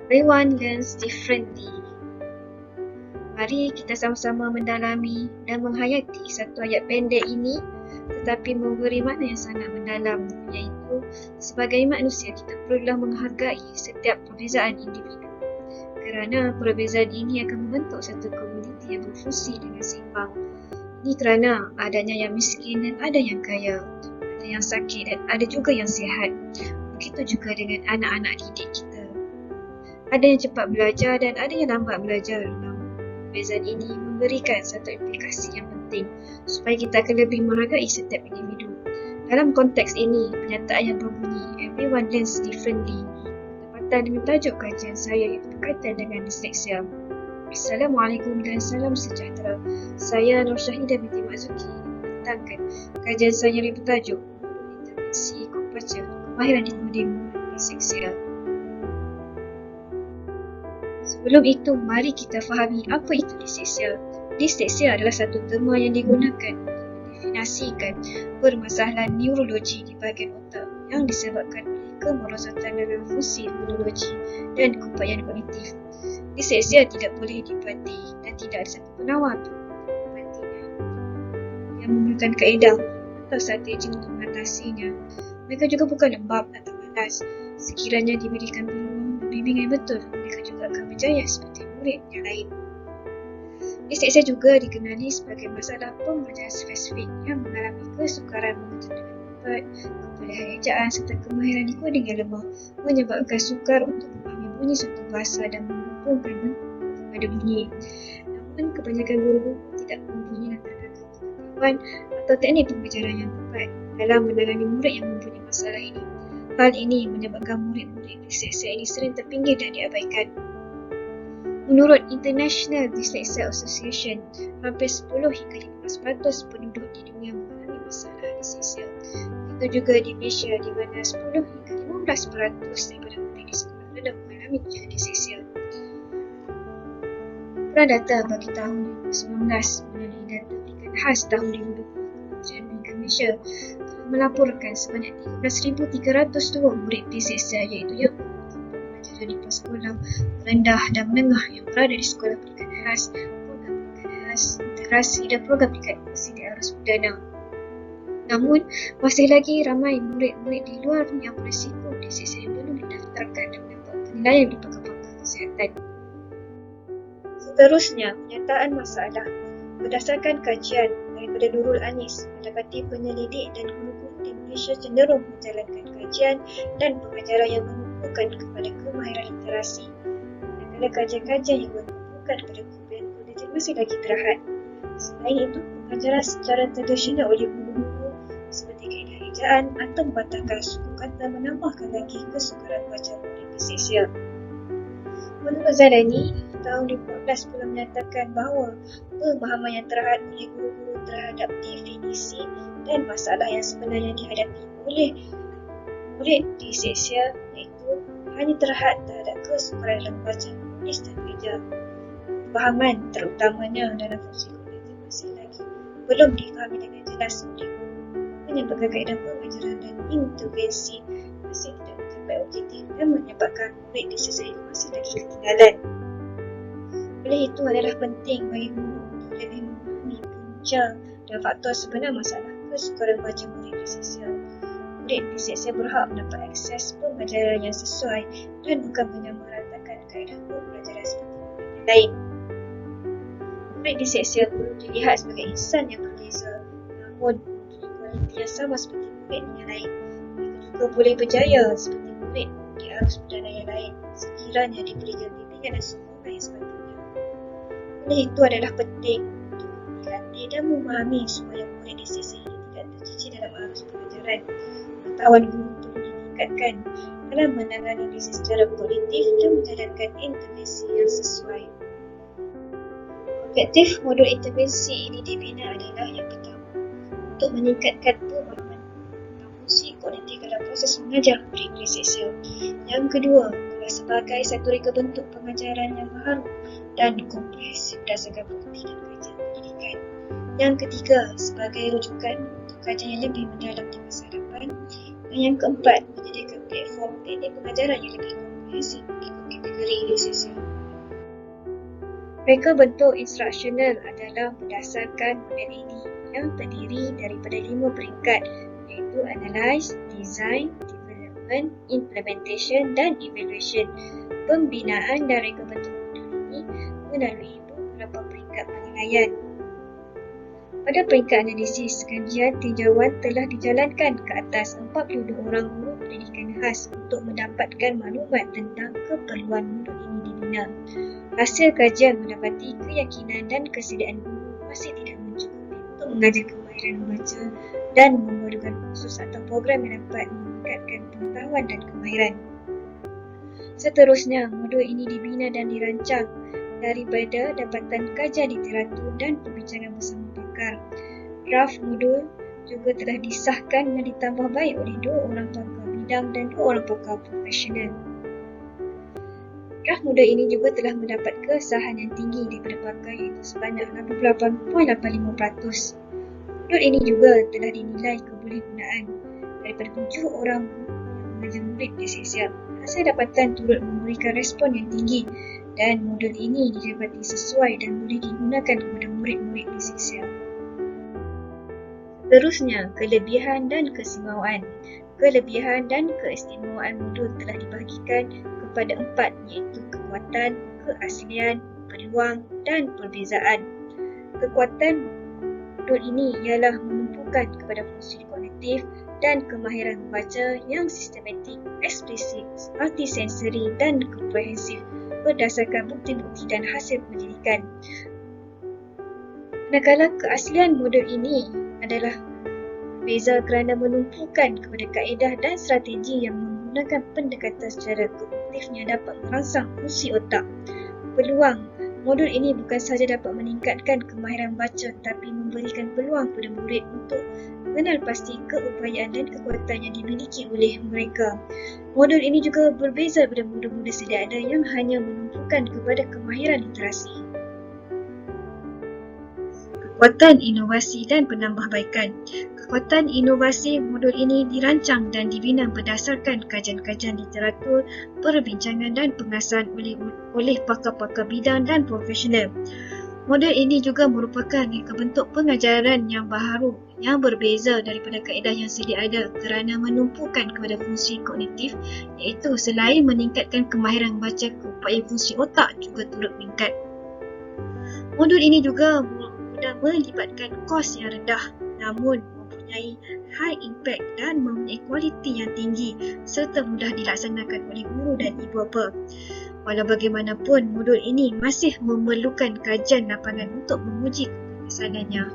Everyone learns differently. Mari kita sama-sama mendalami dan menghayati satu ayat pendek ini, tetapi memberi makna yang sangat mendalam, iaitu sebagai manusia kita perlulah menghargai setiap perbezaan individu. Kerana perbezaan ini akan membentuk satu komuniti yang berfungsi dengan seimbang. Ini kerana adanya yang miskin dan ada yang kaya, ada yang sakit dan ada juga yang sihat. Begitu juga dengan anak-anak didik kita. Ada yang cepat belajar dan ada yang lambat belajar. Namun, perbezaan ini memberikan satu implikasi yang penting supaya kita akan lebih menghargai setiap individu. Dalam konteks ini, pernyataan yang berbunyi everyone learns differently bertepatan dengan tajuk kajian saya yang berkaitan dengan disleksia. Assalamualaikum dan salam sejahtera. Saya Nur Syahidah binti Makzuki membentangkan kajian saya yang bertajuk Intervensi Kombaca Kemahiran Dikodim Disleksia. Sebelum itu, mari kita fahami apa itu disleksia. Disleksia adalah satu terma yang digunakan untuk mendefinisikan permasalahan neurologi di bahagian otak yang disebabkan oleh kemerosotan dalam fungsi neurologi dan keupayaan kognitif. Disleksia tidak boleh dibati dan tidak ada satu penawar membatinya yang memerlukan kaedah atau strategi untuk mengatasinya. Mereka juga bukan lembab atau malas. Sekiranya diberikan peluang bimbingan betul, mereka juga akan berjaya seperti murid yang lain. Disleksia juga dikenali sebagai masalah pembelajaran spesifik yang mengalami kesukaran mengejar dengan cepat, kebolehan ejaan serta kemahiran dikoding yang lemah menyebabkan sukar untuk memahami bunyi suatu bahasa dan menghubungkan bentuk pada bunyi. Namun, kebanyakan guru tidak mempunyai lantaran pengetahuan atau teknik pengajaran yang tepat dalam menangani murid yang mempunyai masalah ini. Hal ini menyebabkan murid-murid disleksia ini sering terpinggir dan diabaikan. Menurut International Dyslexia Association, hampir 10 hingga 15% penduduk di dunia mengalami masalah disleksia. Begitu juga di Malaysia, di mana 10 hingga 15% daripada murid di sekolah rendah mengalami ujian disleksia. Peran data bagi tahun 2019 melalui data peringkat khas tahun 2020 Kementerian Pendidikan Malaysia telah melaporkan sebanyak 13,302 murid disleksia, iaitu yang pelajaran di sekolah rendah dan menengah yang berada di sekolah pendidikan khas, program pendidikan khas, integrasi dan program pendidikan inklusi di arus perdana. Namun, masih lagi ramai murid-murid di luar yang berisiko disleksia yang belum didaftarkan dan mendapat penilaian di pakar-pakar kesihatan. Seterusnya, penyataan masalah. Berdasarkan kajian daripada Nurul Anis, mendapati penyelidik dan guru-guru di Malaysia cenderung menjalankan kajian dan pengajaran yang menumpukan kepada kemahiran literasi, manakala kajian-kajian yang menumpukan kepada keupayaan kognitif masih lagi terhad. Selain itu, pengajaran secara tradisional oleh guru-guru seperti kaedah ejaan atau membatahkan suku kata menambahkan lagi kesukaran baca murid disleksia. Menurut Zalani, tahun 2014 pula menyatakan bahawa pemahaman yang terhad oleh guru-guru terhadap definisi dan masalah yang sebenarnya dihadapi oleh murid disleksia iaitu hanya terhad terhadap kesukaran dalam baca, menulis dan belajar. Pemahaman terutamanya dalam fungsi kognitif masih lagi belum difahami dengan jelas oleh guru, menyebabkan kaedah pengajaran dan intervensi masih tidak mencapai objektif dan menyebabkan murid disleksia itu masih lagi ketinggalan. Oleh itu adalah penting bagi guru untuk lebih memahami punca dan faktor sebenar masalah kesukaran baca murid disleksia. Murid disleksia berhak mendapat akses pembelajaran yang sesuai dan bukan menyamaratakan kaedah pembelajaran seperti murid yang lain. Murid disleksia perlu dilihat sebagai insan yang berbeza, namun mempunyai kualiti yang sama seperti murid yang lain. Mereka juga boleh berjaya seperti murid di arus perdana yang lain sekiranya diberikan bimbingan dan sokongan yang sepatutnya. Oleh itu adalah penting untuk dilatih dan memahami supaya murid disleksia ini tidak tercicir dalam arus pengajaran. Pengetahuan guru perlu ditingkatkan dalam menangani disleksia secara kognitif dan menjalankan intervensi yang sesuai. Objektif modul intervensi ini dibina adalah yang pertama, untuk meningkatkan pemahaman tentang fungsi kognitif dalam proses mengajar murid disleksia. Yang kedua, adalah sebagai satu reka bentuk pengajaran yang baharu dan komprehensif berdasarkan bukti dan kajian pendidikan. Yang ketiga, sebagai rujukan untuk kajian yang lebih mendalam di masa depan. Dan yang keempat, menyediakan platform teknik pengajaran yang lebih komprehensif komprehensif ikut kategori lisensi. Reka bentuk instruksional adalah berdasarkan model ini yang terdiri daripada 5 peringkat, iaitu Analyze, Design, Development, Implementation dan Evaluation. Pembinaan dan reka bentuk modul ini melalui beberapa peringkat penilaian. Pada peringkat analisis, kajian tinjauan telah dijalankan ke atas 42 orang guru pendidikan khas untuk mendapatkan maklumat tentang keperluan modul ini dibina. Hasil kajian mendapati keyakinan dan kesediaan guru masih tidak mencukupi untuk mengajar kemahiran membaca dan memerlukan kursus atau program yang dapat meningkatkan pengetahuan dan kemahiran. Seterusnya, modul ini dibina dan dirancang daripada dapatan kajian literatur dan perbincangan bersama pakar. Draft modul juga telah disahkan dan ditambah baik oleh 2 orang pakar bidang dan 2 orang pakar profesional. Draft modul ini juga telah mendapat kesahan yang tinggi daripada pakar iaitu sebanyak 88.85%. Modul ini juga telah dinilai kebolehgunaan daripada 7 orang yang mengajar murid di esensial. Hasil dapatan turut memberikan respon yang tinggi dan modul ini didapati sesuai dan boleh digunakan kepada murid-murid di esensial. Seterusnya, kelebihan dan keistimewaan. Kelebihan dan keistimewaan modul telah dibahagikan kepada 4, iaitu kekuatan, keaslian, peluang dan perbezaan. Kekuatan modul ini ialah menumpukan kepada fungsi kognitif dan kemahiran membaca yang sistematik, eksplisit, multisensori dan komprehensif berdasarkan bukti-bukti dan hasil penyelidikan. Manakala keaslian modul ini adalah berbeza kerana menumpukan kepada kaedah dan strategi yang menggunakan pendekatan secara kognitif yang dapat merangsang fungsi otak. Peluang modul ini bukan sahaja dapat meningkatkan kemahiran baca tetapi memberikan peluang kepada murid untuk mengenal pasti keupayaan dan kekuatan yang dimiliki oleh mereka. Modul ini juga berbeza daripada modul-modul sedia ada yang hanya menumpukan kepada kemahiran literasi. Kekuatan inovasi dan penambahbaikan. Kekuatan inovasi modul ini dirancang dan dibina berdasarkan kajian-kajian literatur, perbincangan dan pengasahan oleh pakar-pakar bidang dan profesional. Modul ini juga merupakan reka bentuk pengajaran yang baharu yang berbeza daripada kaedah yang sedia ada kerana menumpukan kepada fungsi kognitif, iaitu selain meningkatkan kemahiran membaca, keupayaan fungsi otak juga turut meningkat. Modul ini juga mudah melibatkan kos yang rendah namun mempunyai high impact dan mempunyai kualiti yang tinggi serta mudah dilaksanakan oleh guru dan ibu bapa. Walau bagaimanapun, modul ini masih memerlukan kajian lapangan untuk menguji keberkesanannya.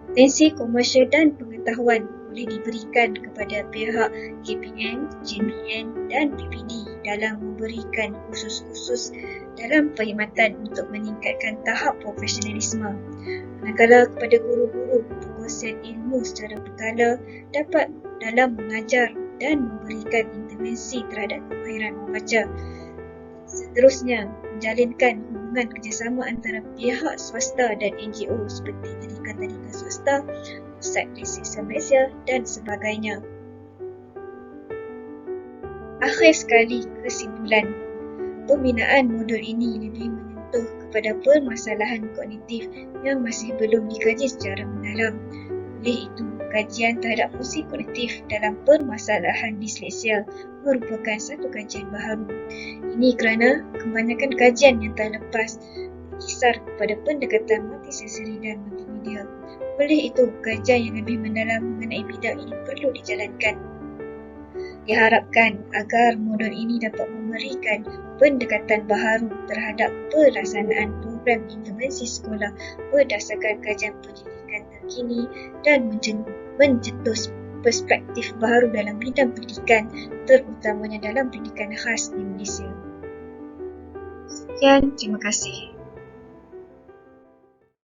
Potensi komersial dan pengetahuan boleh diberikan kepada pihak KPM, JPN dan PPD dalam memberikan kursus-kursus dalam perkhidmatan untuk meningkatkan tahap profesionalisme. Manakala kepada guru-guru, penguasaan ilmu secara berkala dapat dalam mengajar dan memberikan intervensi terhadap kemahiran membaca. Seterusnya, menjalinkan hubungan kerjasama antara pihak swasta dan NGO seperti tadika-tadika swasta, Pusat Research Malaysia dan sebagainya. Akhir sekali, kesimpulan. Pembinaan modul ini lebih menyentuh kepada permasalahan kognitif yang masih belum dikaji secara mendalam. Oleh itu, kajian terhadap fungsi kognitif dalam permasalahan disleksia merupakan satu kajian baharu. Ini kerana kebanyakan kajian yang telah lepas berkisar kepada pendekatan multisensori dan multimedia. Oleh itu, kajian yang lebih mendalam mengenai bidang ini perlu dijalankan. Diharapkan agar modul ini dapat memberikan pendekatan baharu terhadap pelaksanaan program intervensi sekolah berdasarkan kajian pendidikan terkini dan mencetus perspektif baharu dalam bidang pendidikan, terutamanya dalam pendidikan khas di Malaysia. Sekian, terima kasih.